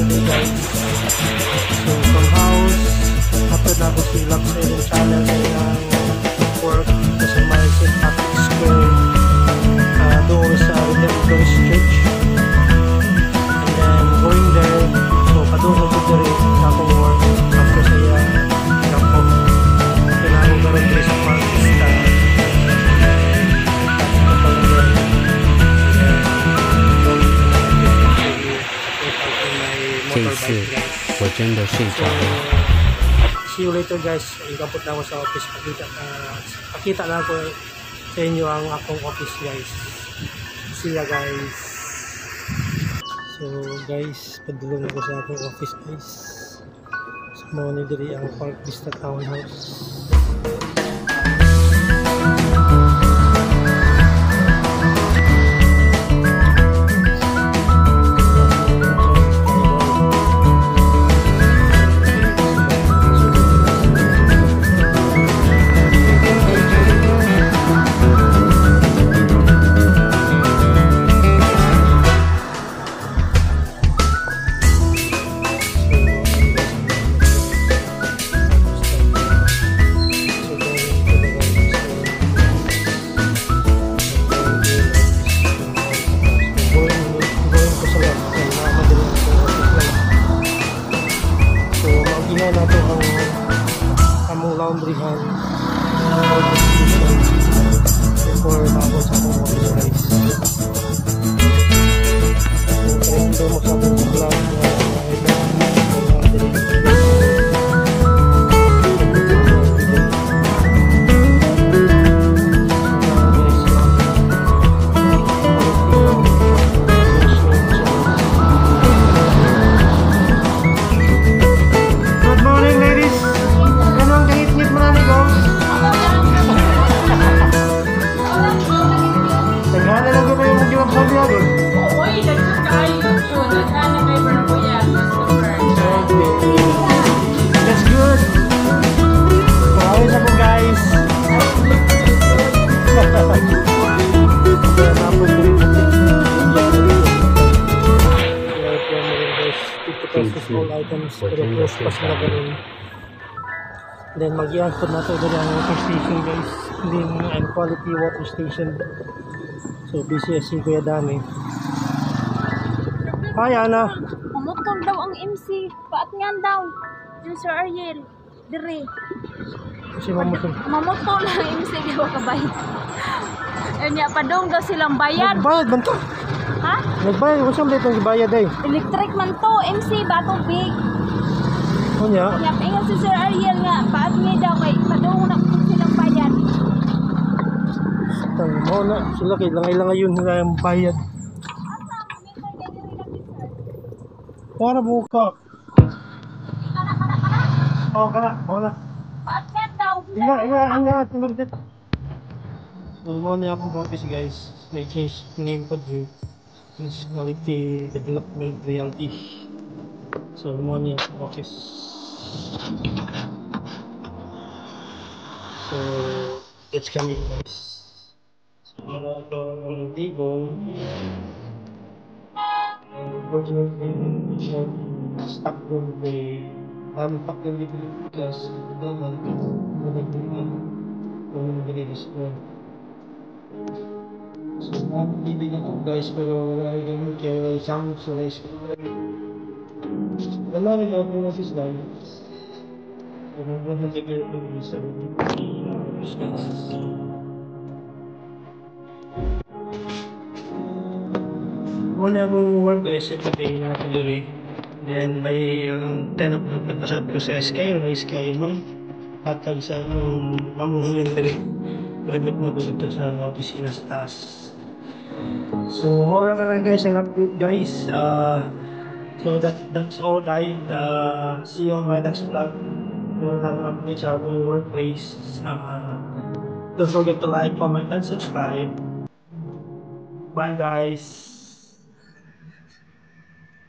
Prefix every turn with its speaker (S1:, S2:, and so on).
S1: day guys. So from house, upload na ako sila sa inyong channel kanyang work sa may St. Patrick's Square doon sa Redemptor's Church. And then going there, so padung ko diri sa akong work after saya kapo. Kailangan ko rin sa Marquista. See you later guys. Ikapot na ako sa office. Pakita na ako sa inyo ang akong office guys. See ya guys. So guys, padulong ako sa akong office guys. Sa mga nidiri ang Park Vista Townhouse. Laundryhan before mabot sa akong office guys. So ito mo sa akong vlog all items pero close pas na ganun. Then mag-i-answer na ito ang water station guys, clean and quality water station. So busy si Kuya Dani. Hi Ana,
S2: mamutol daw ang MC, paat nga daw yung Sir Ariel dire
S1: kasi mamutol
S2: ang MC di ba kabay. Anya padong daw silang bayad.
S1: Nagbayad man to?
S2: Ha?
S1: Nagbayad, kung saan dito nagbayad eh?
S2: Electric man to, MC, bato big.
S1: O niya?
S2: Kaya ingat si Sir Ariel nga, paat nga daw kay padong na silang bayad.
S1: Mo na, sila kailangan ngayon nga yung bayad. Para buka. Oo ka na, oo na.
S2: Paat nga daw.
S1: Tingnan. So, mo na akong office guys. May change name pa dito. Municipality Development Realty. So, mo na akong office. So, it's coming guys. So, mga ito ang table. Unfortunately, stock room may pack yung libre because ito man kung nililis ko. So, bibigyan ko guys pero wala rin kaya isang sulis ko. Wala rin ako yung office lang. Kung wala nagigil ko yung isa rin. Muna akong work guys every day na tuloy. Then may 10 o'clock nagpasad ko sa SK, may SK mo. Hatag sa mamuhunin na rin. Gamit mo dito sa opisina sa taas. So, wala ka lang guys ang update guys. So that's all guys. See you on my next vlog. We'll have an update sa our workplace. Don't forget to like, comment, and subscribe. Bye guys.